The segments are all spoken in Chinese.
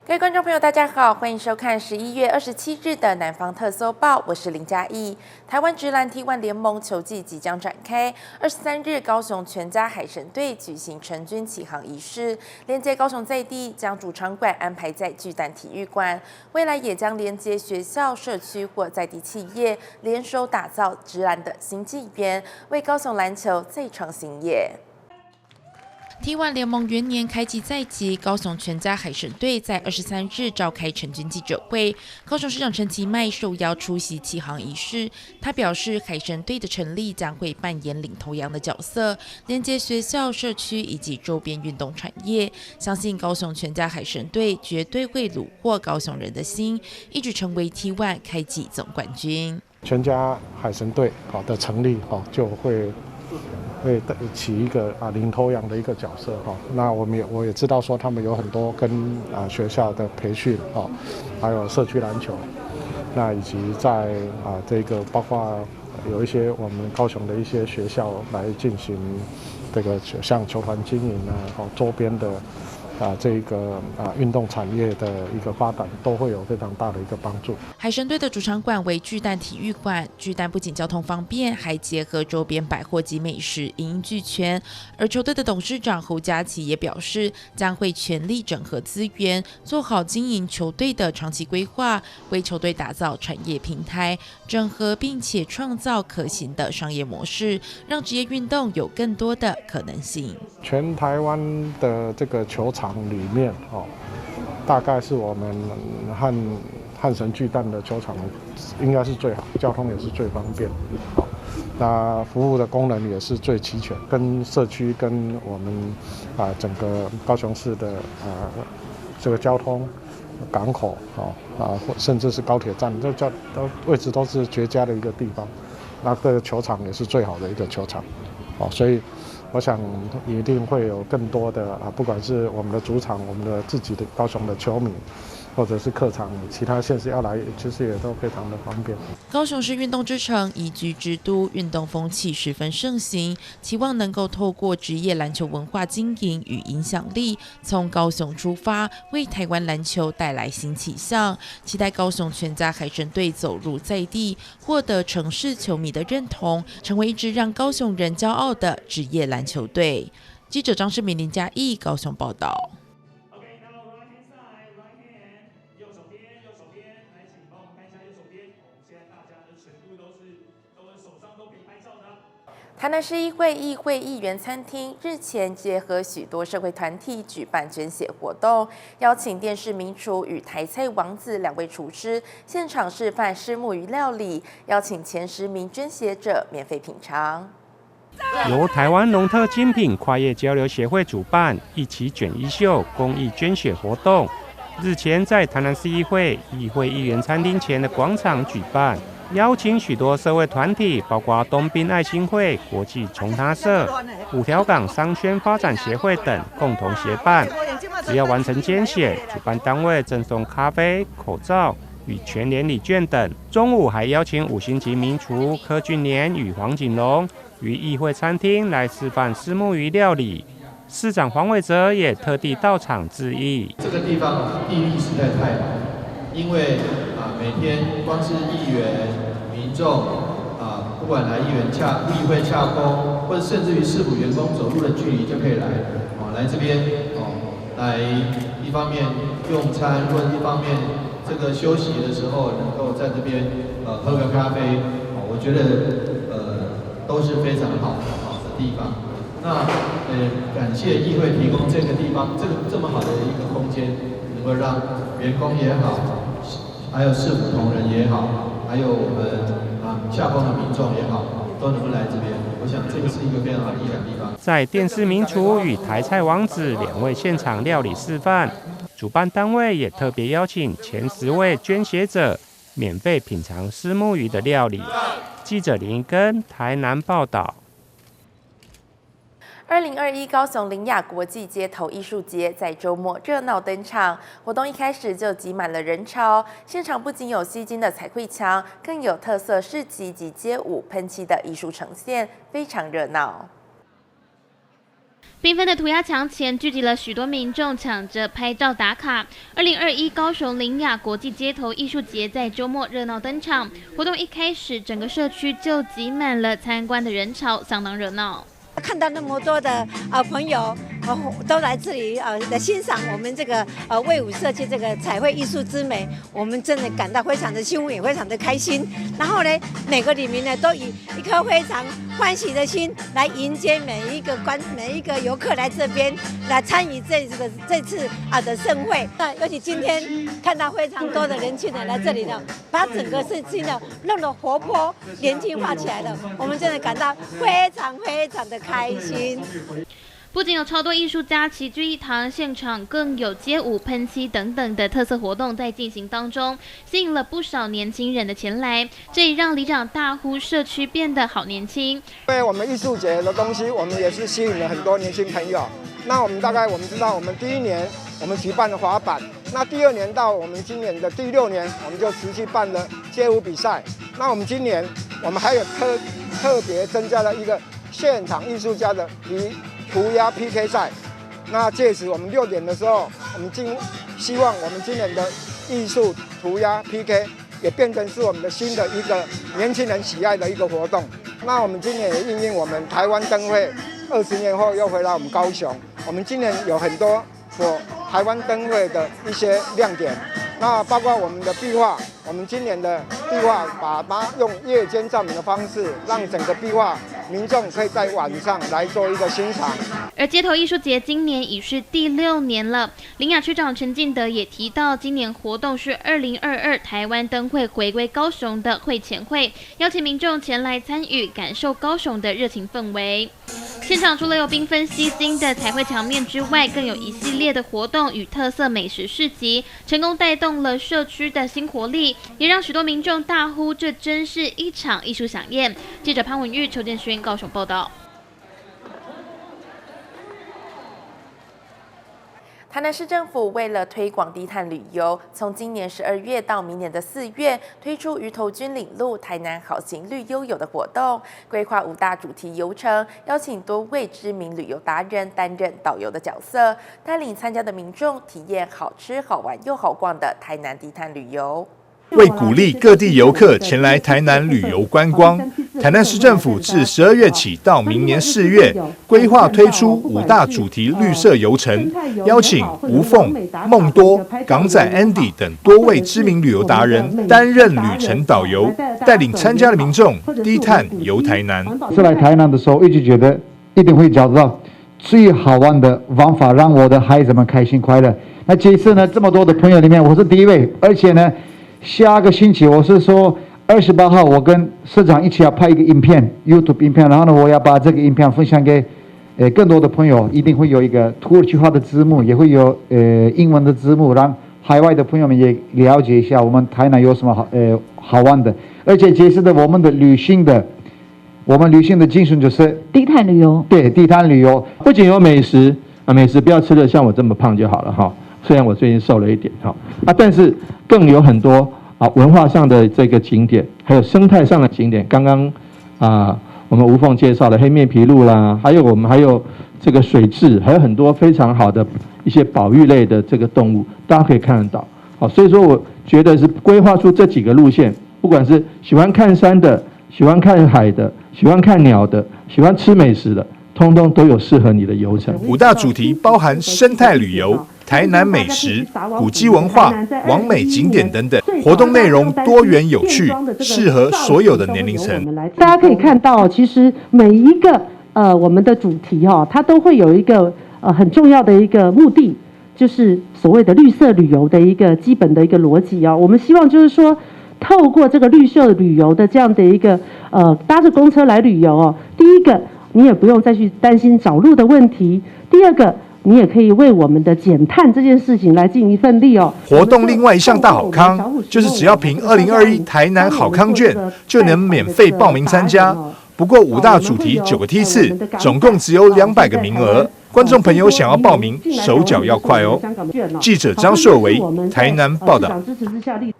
各位观众朋友，大家好，欢迎收看11月27日的南方特搜报，我是林嘉义。台湾职篮 T1 联盟球季即将展开，23日高雄全家海神队举行成军启航仪式，连接高雄在地，将主场馆安排在巨蛋体育馆，未来也将连接学校、社区或在地企业，联手打造职篮的新纪元，为高雄篮球再创新业。T1 联盟元年开季在即，高雄全家海神队在23日召开成军记者会，高雄市长陈其迈受邀出席启航仪式。他表示，海神队的成立将会扮演领头羊的角色，连接学校、社区以及周边运动产业。相信高雄全家海神队绝对会虏获高雄人的心，一举成为 T1 开季总冠军。全家海神队的成立就会起一个领头羊的一个角色那我也知道说他们有很多跟学校的培训还有社区篮球，那以及在这个包括有一些我们高雄的一些学校来进行这个像球团经营周边的这个运动产业的一个发展都会有非常大的一个帮助。海神队的主场馆为巨蛋体育馆，巨蛋不仅交通方便，还结合周边百货及美食，一应俱全。而球队的董事长侯家齐也表示，将会全力整合资源，做好经营球队的长期规划，为球队打造产业平台，整合并且创造可行的商业模式，让职业运动有更多的可能性。全台湾的这个球场里面大概是我们汉神巨蛋的球场应该是最好，交通也是最方便那服务的功能也是最齐全，跟社区跟我们整个高雄市的这个交通港口甚至是高铁站这位置都是绝佳的一个地方，那这个球场也是最好的一个球场所以我想一定会有更多的不管是我们的主场，我们的自己的高雄的球迷，或者是客场，其他县市要来，其实也都非常的方便。高雄是运动之城，宜居之都，运动风气十分盛行，期望能够透过职业篮球文化经营与影响力，从高雄出发，为台湾篮球带来新气象。期待高雄全家海神队走入在地，获得城市球迷的认同，成为一支让高雄人骄傲的职业篮球队。记者张世明、林嘉义高雄报道。台南市议会议员餐厅日前结合许多社会团体举办捐血活动，邀请电视名厨与台菜王子2位厨师现场示范虱目鱼料理，邀请前10名捐血者免费品尝。由台湾农特精品跨业交流协会主办，一起卷衣秀公益捐血活动，日前在台南市议会议员餐厅前的广场举办。邀请许多社会团体，包括东滨爱心会、国际从他社、五条港商圈发展协会等共同协办。只要完成捐血，主办单位赠送咖啡、口罩与全联礼券等。中午还邀请5星级名厨柯俊年与黄景龙于议会餐厅来示范虱目鱼料理。市长黄伟哲也特地到场致意。这个地方地利实在太好，因为每天光是议员、民众不管来议会洽公，或者甚至于市府员工走路的距离就可以来这边来一方面用餐，或者一方面这个休息的时候能够在这边喝个咖啡，我觉得都是非常好的地方。那感谢议会提供这个地方这么好的一个空间，能够让员工也好，还有市府同仁也好，还有我们下方的民众也好，都能够来这边。我想这个是一个非常好的地方。在电视名厨与台菜王子2位现场料理示范，主办单位也特别邀请前10位捐血者免费品尝虱目鱼的料理。记者林根台南报道。2021高雄林雅国际街头艺术节在周末热闹登场，活动一开始就挤满了人潮。现场不仅有吸睛的彩绘墙，更有特色市集及街舞喷漆的艺术呈现，非常热闹。缤纷的涂鸦墙前聚集了许多民众抢着拍照打卡。2021高雄林雅国际街头艺术节在周末热闹登场，活动一开始，整个社区就挤满了参观的人潮，相当热闹。看到那么多的朋友都来这里来欣赏我们这个卫武社区这个彩绘艺术之美，我们真的感到非常的欣慰，也非常的开心。然后呢，每个里民呢都以一颗非常欢喜的心来迎接每一个游客来这边来参与这次的盛会。那尤其今天看到非常多的人群呢来这里呢，把整个社区呢弄得活泼年轻化起来了，我们真的感到非常的开心。不仅有超多艺术家齐聚一堂，现场更有街舞、喷漆等等的特色活动在进行当中，吸引了不少年轻人的前来。这也让里长大呼社区变得好年轻。因为我们艺术节的东西，我们也是吸引了很多年轻朋友。那我们知道，我们第一年我们举办了滑板，那第2年到我们今年的第6年，我们就持续办了街舞比赛。那我们今年我们还有特别增加了一个现场艺术家的涂鸦 PK 赛，那届时我们6点的时候，我们希望我们今年的艺术涂鸦 PK 也变成是我们的新的一个年轻人喜爱的一个活动。那我们今年也因应我们台湾灯会20年后又回来我们高雄，我们今年有很多台湾灯会的一些亮点，那包括我们的壁画，我们今年的壁画把它用夜间照明的方式，让整个壁画民众可以在晚上来做一个欣赏。而街头艺术节今年已是第6年了，林雅区长陈进德也提到，今年活动是2022台湾灯会回归高雄的会前会，邀请民众前来参与，感受高雄的热情氛围。现场除了有缤纷吸睛的彩绘墙面之外，更有一系列的活动与特色美食市集，成功带动了社区的新活力，也让许多民众大呼这真是一场艺术飨宴。记者潘文玉、邱建勋高雄报道。台南市政府为了推广低碳旅游，从今年12月到明年的4月，推出鱼头军领路台南好行绿悠游的活动，规划5大主题游程，邀请多位知名旅游达人担任导游的角色，带领参加的民众体验好吃、好玩又好逛的台南低碳旅游。为鼓励各地游客前来台南旅游观光，台南市政府自12月起到明年4月，规划推出5大主题绿色游程，邀请吴凤、梦多、港仔 Andy 等多位知名旅游达人担任旅程导游，带领参加的民众低碳游台南。是来台南的时候，一直觉得一定会找到最好玩的方法，让我的孩子们开心快乐。那这一次呢，这么多的朋友里面，我是第一位，而且呢，下个星期我是说28号，我跟社长一起要拍一个影片 ，YouTube 影片，然后呢，我要把这个影片分享给更多的朋友，一定会有一个土耳其话的字幕，也会有英文的字幕，让海外的朋友们也了解一下我们台南有什么好玩的，而且这次的我们旅行的精神就是低碳旅游，对，低碳旅游，不仅有美食美食不要吃的像我这么胖就好了哈。虽然我最近瘦了一点但是更有很多文化上的这个景点，还有生态上的景点。刚刚我们吴凤介绍的黑面琵鹭啦，还有这个水蛭，还有很多非常好的一些保育类的这个动物，大家可以看得到。所以说我觉得是规划出这几个路线，不管是喜欢看山的、喜欢看海的、喜欢看鸟的、喜欢吃美食的，通通都有适合你的游程。5大主题包含生态旅游、台南美食、古迹文化、网美景点等等，活动内容多元有趣，适合所有的年龄层。大家可以看到，其实每一个我们的主题它都会有一个很重要的一个目的，就是所谓的绿色旅游的一个基本的一个逻辑我们希望就是说，透过这个绿色旅游的这样的一个搭着公车来旅游第一个你也不用再去担心找路的问题，第二个你也可以为我们的减碳这件事情来尽一份力活动另外一项大好康，就是只要凭2021台南好康券，就能免费报名参加。不过5大主题9个梯次，总共只有200个名额。观众朋友想要报名，手脚要快哦。记者张硕维，台南报道。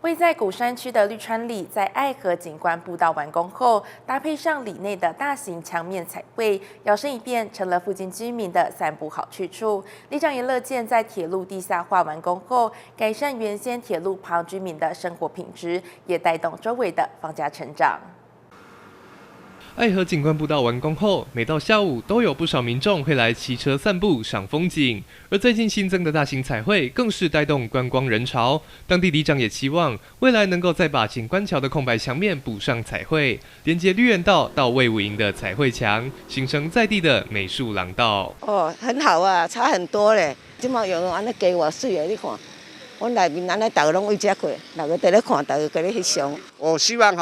位在鼓山区的绿川里，在爱河景观步道完工后，搭配上里内的大型墙面彩绘，摇身一变成了附近居民的散步好去处。里长也乐见在铁路地下化完工后，改善原先铁路旁居民的生活品质，也带动周围的房价成长。爱河景观步道完工后，每到下午都有不少民众会来骑车散步赏风景，而最近新增的大型彩绘更是带动观光人潮。当地里长也期望未来能够再把景观桥的空白墙面补上彩绘，连接绿园道到卫武营的彩绘墙，形成在地的美术廊道。哦，很好啊，差很多嘞。今嘛用安尼加偌水的，你看，我内面安尼大家拢为遮过，大家在咧看，大家在咧翕相。我希望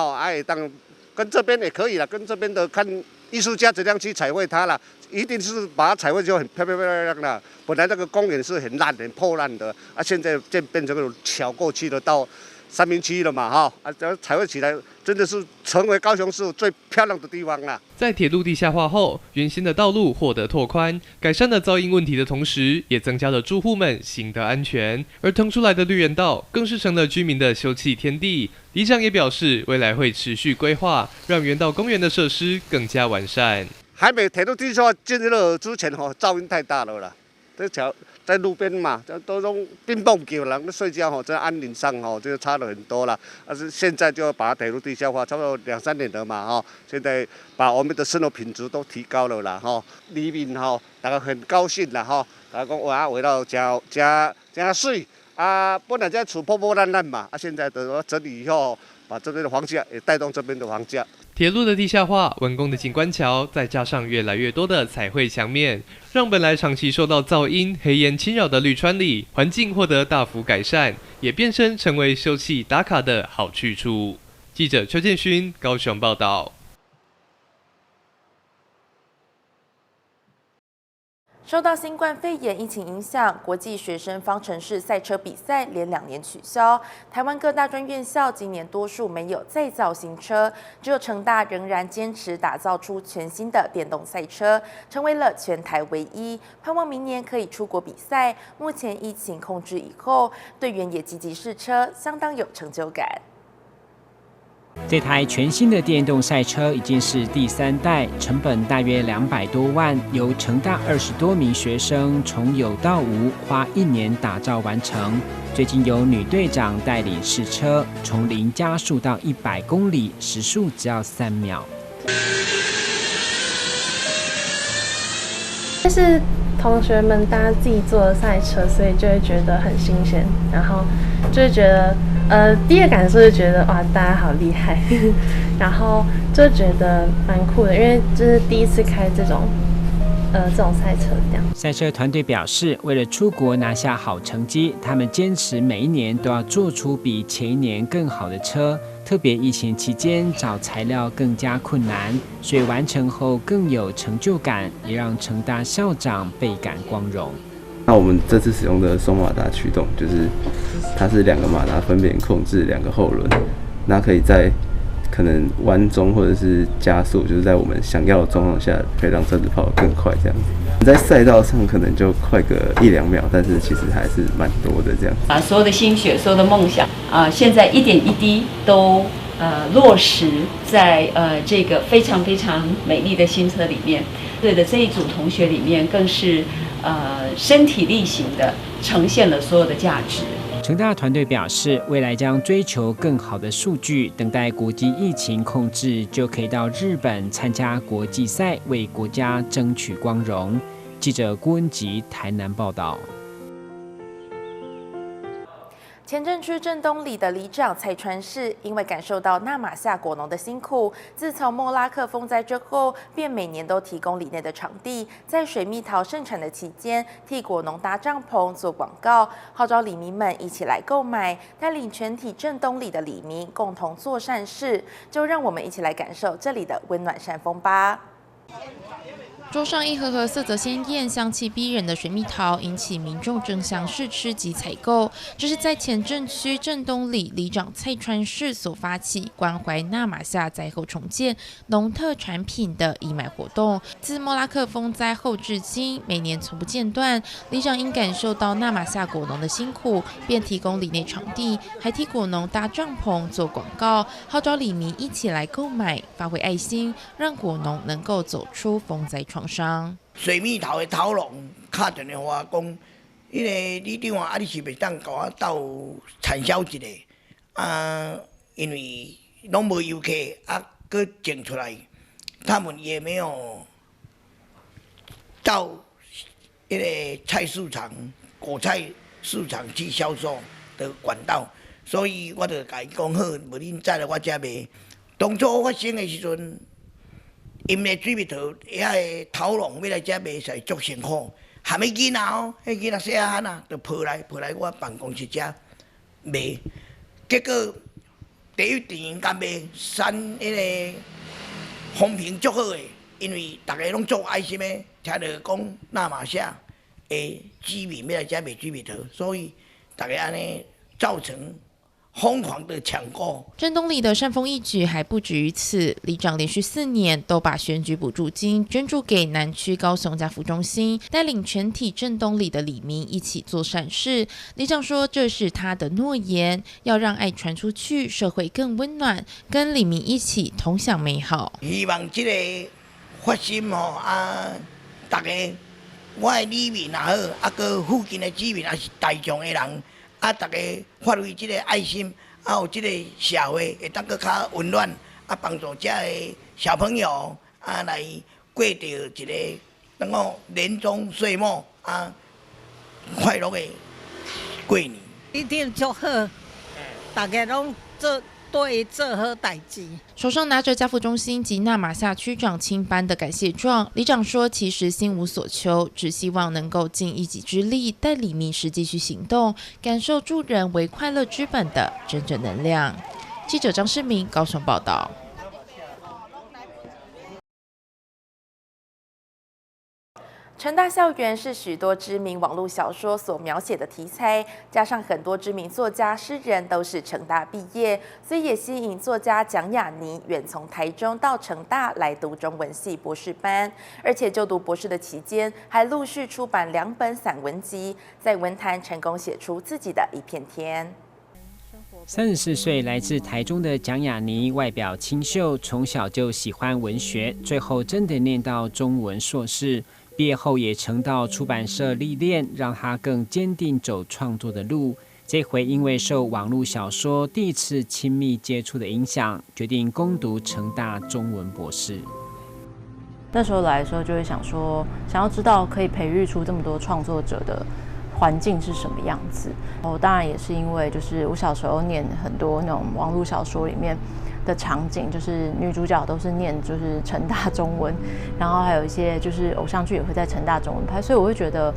当。跟这边也可以了，跟这边的看艺术家怎样去彩绘它了，一定是把它彩绘就很漂亮了。本来这个公园是很烂、很破烂的，现在变成个桥过去了，到3明7了嘛，彩绘起来真的是成为高雄市最漂亮的地方了。在铁路地下化后，原先的道路获得拓宽，改善了噪音问题的同时，也增加了住户们行得安全。而腾出来的绿园道更是成了居民的休憩天地。里长也表示，未来会持续规划，让园道公园的设施更加完善。还没铁路地下进入之前，噪音太大了啦。这条在路边嘛，都用乒乓球人睡觉，在安宁上就差了很多了。但是现在就要把铁路地下化，差不多2-3年了嘛，现在把我们的生活品质都提高了啦，里面大家很高兴啦，大家讲哇，味道真水。本来在厝破破烂烂嘛，现在的整理以后，把这边的房价也带动这边的房价。铁路的地下化、完工的景观桥，再加上越来越多的彩绘墙面，让本来长期受到噪音、黑烟侵扰的绿川里，环境获得大幅改善，也变身成为休憩打卡的好去处。记者邱建勋高雄报道。受到新冠肺炎疫情影响，国际学生方程式赛车比赛连2年取消。台湾各大专院校今年多数没有再造新车，只有成大仍然坚持打造出全新的电动赛车，成为了全台唯一。盼望明年可以出国比赛。目前疫情控制以后，队员也积极试车，相当有成就感。这台全新的电动赛车已经是第3代，成本大约200多万，由成大20多名学生从有到无，花1年打造完成。最近由女队长带领试车，从0加速到100公里，时速只要3秒。这是同学们大家自己做的赛车，所以就会觉得很新鲜，然后就会觉得。第一个感受是觉得哇，大家好厉害，然后就觉得蛮酷的，因为这是第一次开这种赛车这样。赛车团队表示，为了出国拿下好成绩，他们坚持每一年都要做出比前一年更好的车。特别疫情期间找材料更加困难，所以完成后更有成就感，也让成大校长倍感光荣。那我们这次使用的双马达驱动，就是它是2个马达分别控制2个后轮，那可以在可能弯中或者是加速，就是在我们想要的状况下，可以让车子跑得更快这样子。在赛道上可能就快个1-2秒，但是其实还是蛮多的这样。把所有的心血、所有的梦想现在一点一滴都落实在这个非常非常美丽的新车里面。对的，这一组同学里面更是身体力行的呈现了所有的价值。成大团队表示，未来将追求更好的数据，等待国际疫情控制，就可以到日本参加国际赛，为国家争取光荣。记者郭文吉台南报道。前镇区镇东里的里长蔡川氏，因为感受到纳马夏果农的辛苦，自从莫拉克风灾之后，便每年都提供里内的场地，在水蜜桃盛产的期间，替果农搭帐篷做广告，号召里民们一起来购买，带领全体镇东里的里民共同做善事。就让我们一起来感受这里的温暖善风吧。桌上一盒盒色泽鲜艳、香气逼人的水蜜桃，引起民众争相试吃及采购。这是在前镇区镇东里里长蔡川市所发起关怀纳马夏灾后重建农特产品的义卖活动。自莫拉克风灾后至今，每年从不间断。里长因感受到纳马夏果农的辛苦，便提供里内场地，还替果农搭帐篷做广告，号召里民一起来购买，发挥爱心，让果农能够走出风灾创伤。水蜜桃的头龙敲电话讲，迄个李长啊，你是袂当甲我斗产销一个因为拢无游客佮种出来，他们也没有到迄个菜市场、果菜市场去销售的管道，所以我就甲伊讲好，无恁再来我遮卖。当初发生的时阵。因个水蜜桃遐个头龙要来遮卖，实足辛苦，含迄囡仔哦，迄囡仔细汉啊，就抱来我办公室遮卖。结果第一场甲卖产迄个风评足好个，因为大家拢做爱心的，听到讲纳马夏的居民要来遮卖水蜜桃，所以大家安尼造成。疯狂的抢购，镇东里的善风一举还不止于此。里长连续4年都把选举补助金捐助给南区高雄家福中心，带领全体镇东里的里民一起做善事。里长说，这是他的诺言，要让爱传出去，社会更温暖，跟里民一起同享美好。希望这个发心大家我的里民也好，佮附近的居民也是大众的人。大家发挥这个爱心，有这个社会会当搁较温暖，帮助这个小朋友来过着一个怎讲年终岁末快乐的过年。一定祝好，大家拢对做好代志。手上拿着家福中心及纳马夏区长亲颁的感谢状，里长说，其实心无所求，只希望能够尽一己之力，带里民实际去行动，感受助人为快乐之本的真正能量。记者张世明高雄报道。成大校园是许多知名网络小说所描写的题材，加上很多知名作家、诗人都是成大毕业，所以也吸引作家蒋雅妮远从台中到成大来读中文系博士班，而且就读博士的期间，还陆续出版2本散文集，在文坛成功写出自己的一片天。34岁来自台中的蒋雅妮，外表清秀，从小就喜欢文学，最后真的念到中文硕士。毕业后也曾到出版社历练，让他更坚定走创作的路。这回因为受网络小说第一次亲密接触的影响，决定攻读成大中文博士。那时候来的时候就会想说，想要知道可以培育出这么多创作者的环境是什么样子。当然也是因为就是我小时候念很多那种网络小说里面的场景，就是女主角都是念就是成大中文，然后还有一些就是偶像剧也会在成大中文拍，所以我会觉得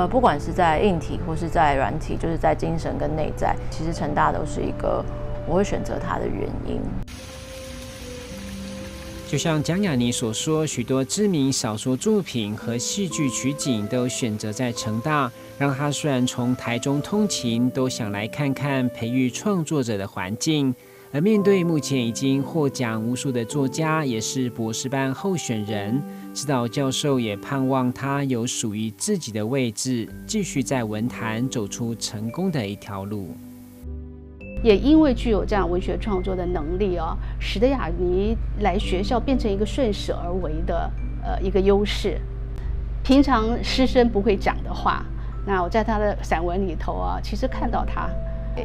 不管是在硬体或是在软体，就是在精神跟内在，其实成大都是一个我会选择它的原因。就像蒋雅妮所说，许多知名小说作品和戏剧取景都选择在成大，让她虽然从台中通勤，都想来看看培育创作者的环境。而面对目前已经获奖无数的作家，也是博士班候选人，指导教授也盼望他有属于自己的位置，继续在文坛走出成功的一条路。也因为具有这样文学创作的能力使得雅妮来学校变成一个顺势而为的一个优势。平常师生不会讲的话，那我在他的散文里头其实看到他。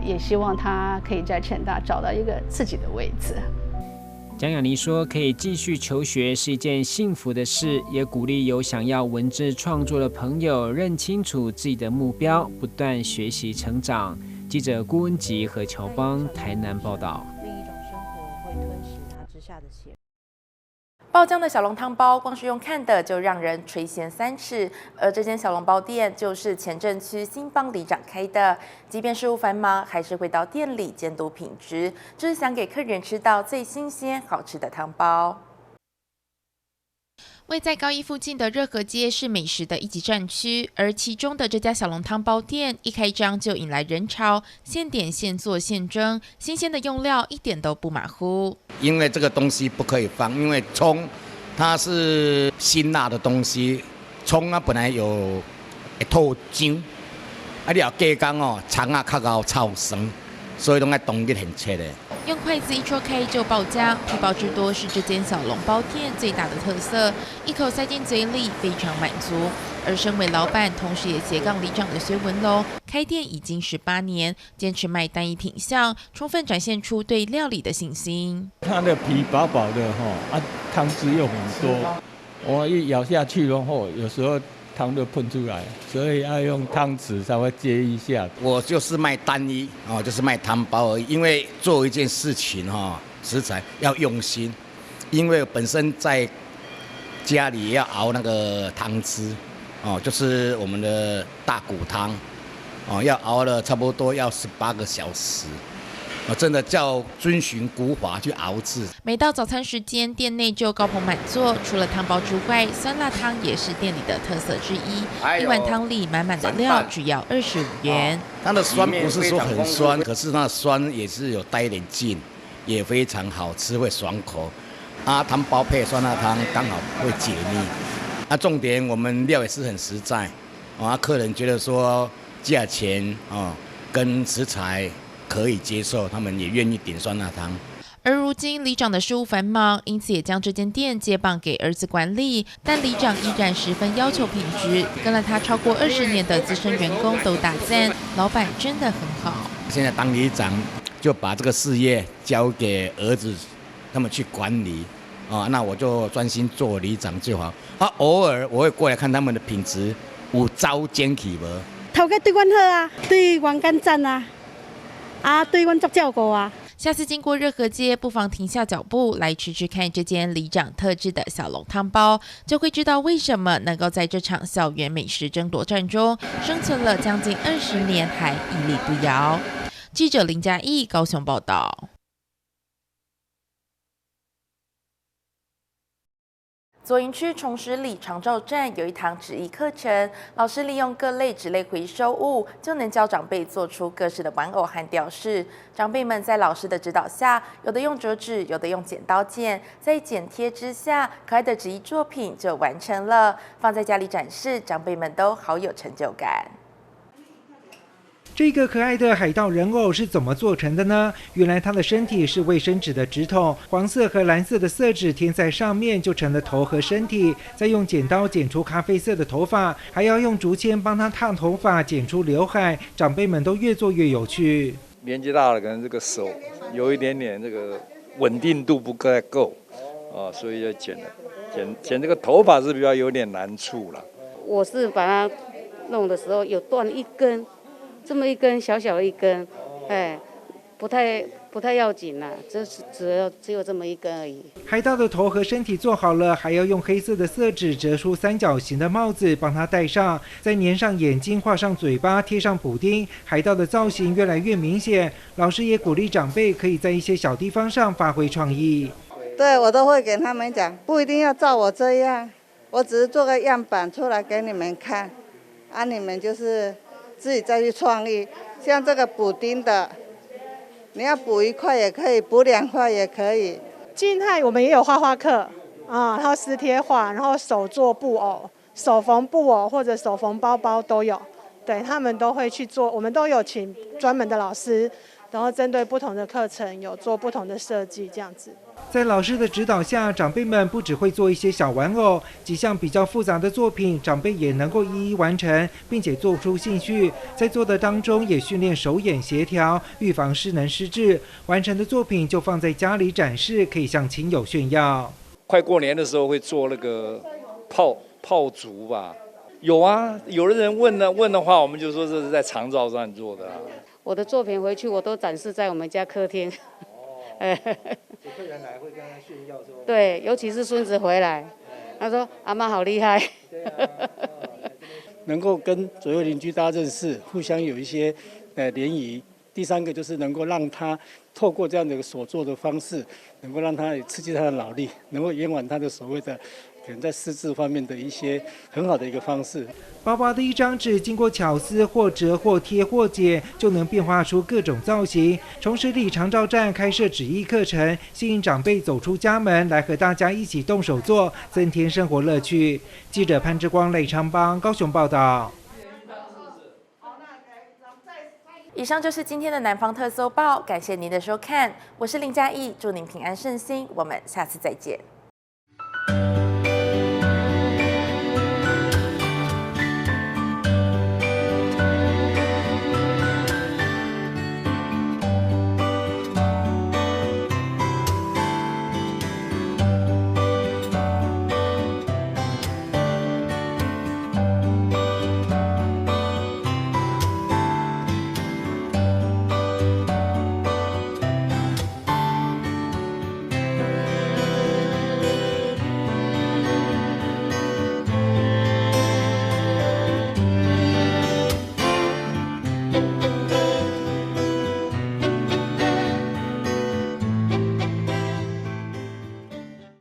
也希望他可以在成大找到一个自己的位置。蒋雅妮说，可以继续求学是一件幸福的事，也鼓励有想要文字创作的朋友认清楚自己的目标，不断学习成长。记者郭文吉和乔邦台南报道。另一种生活会吞噬它之下的血。爆浆的小笼汤包，光是用看的就让人垂涎3尺。而这间小笼包店就是前镇区新邦里长开的，即便事务繁忙，还是会到店里监督品质，就是想给客人吃到最新鲜好吃的汤包。位在高一附近的热河街是美食的一级战区，而其中的这家小笼汤包店一开张就引来人潮，现点现做现蒸，新鲜的用料一点都不马虎。因为这个东西不可以放，因为葱它是辛辣的东西，葱啊本来有透浆，啊你要加工哦，葱啊较高炒酸，所以都爱冬日很切的。用筷子一戳开就爆浆，皮包之多是这间小笼包店最大的特色，一口塞进嘴里非常满足。而身为老板，同时也斜杠里长的薛文龙，开店已经18年，坚持卖单一品项，充分展现出对料理的信心。它的皮薄薄的哈，汤汁又很多，我一咬下去然后有时候汤就喷出来，所以要用汤匙才会接一下。我就是卖单一哦，就是卖汤包而已。因为做一件事情哈，食材要用心，因为本身在家里要熬那个汤汁哦，就是我们的大骨汤哦，要熬了差不多要18个小时。真的叫遵循古法去熬制。每到早餐时间，店内就高朋满座。除了汤包之外，酸辣汤也是店里的特色之一。一碗汤里满满的料，只要25元。它的酸不是说很酸，可是它的酸也是有带一点劲，也非常好吃，会爽口。汤包配酸辣汤刚好会解腻。重点我们料也是很实在。客人觉得说价钱跟食材可以接受，他们也愿意点酸辣汤。而如今里长的事务繁忙，因此也将这间店接棒给儿子管理。但里长依然十分要求品质，跟了他超过20年的资深员工都大赞，老板真的很好。现在当里长就把这个事业交给儿子他们去管理那我就专心做里长就好。偶尔我会过来看他们的品质有走前去无。头家对阮好啊，对员工赞啊。对阮足照顾啊！下次经过热河街，不妨停下脚步来吃吃看这间里长特制的小笼汤包，就会知道为什么能够在这场校园美食争夺战中生存了将近20年，还屹立不摇。记者林嘉义高雄报道。左营区崇实里长照站有一堂纸艺课程，老师利用各类纸类回收物，就能教长辈做出各式的玩偶和吊饰。长辈们在老师的指导下，有的用折纸，有的用剪刀剪，在剪贴之下，可爱的纸艺作品就完成了。放在家里展示，长辈们都好有成就感。这个可爱的海盗人偶是怎么做成的呢？原来它的身体是卫生纸的纸筒，黄色和蓝色的色纸贴在上面就成了头和身体，再用剪刀剪出咖啡色的头发，还要用竹签帮它烫头发，剪出刘海。长辈们都越做越有趣。年纪大了，可能这个手有一点点这个稳定度不太够所以就剪这个头发是比较有点难处了。我是把它弄的时候有断一根。这么一根小小的一根，不太要紧啦，只有这么一根而已。海盗的头和身体做好了，还要用黑色的色纸折出三角形的帽子帮它戴上，再粘上眼睛，画上嘴巴，贴上补丁，海盗的造型越来越明显。老师也鼓励长辈可以在一些小地方上发挥创意。对，我都会给他们讲，不一定要照我这样，我只是做个样板出来给你们看，你们就是自己再去创意。像这个补丁的，你要补1块也可以，补2块也可以。静态我们也有画画课然后撕贴画，然后手做布偶、手缝布偶或者手缝包包都有。对，他们都会去做，我们都有请专门的老师，然后针对不同的课程有做不同的设计，这样子。在老师的指导下，长辈们不只会做一些小玩偶，几项比较复杂的作品，长辈也能够一一完成，并且做出兴趣。在做的当中，也训练手眼协调，预防失能失智。完成的作品就放在家里展示，可以向亲友炫耀。快过年的时候会做那个炮竹吧？有啊，有的人问的话，我们就说这是在长照站做的我的作品回去我都展示在我们家客厅。客人来会跟他炫耀说，对，尤其是孙子回来，他说阿嬷好厉害。能够跟左右邻居大家认识，互相有一些联谊。第3个就是能够让他透过这样的所做的方式，能够让他刺激他的脑力，能够延缓他的所谓的可能在丝质方面的一些很好的一个方式。薄薄的一张纸，经过巧思或折或贴或剪，就能变化出各种造型。崇实里长照站开设纸艺课程，吸引长辈走出家门来和大家一起动手做，增添生活乐趣。记者潘志光、雷昌邦高雄报道。以上就是今天的南方特搜报，感谢您的收看，我是林嘉义，祝您平安顺心，我们下次再见。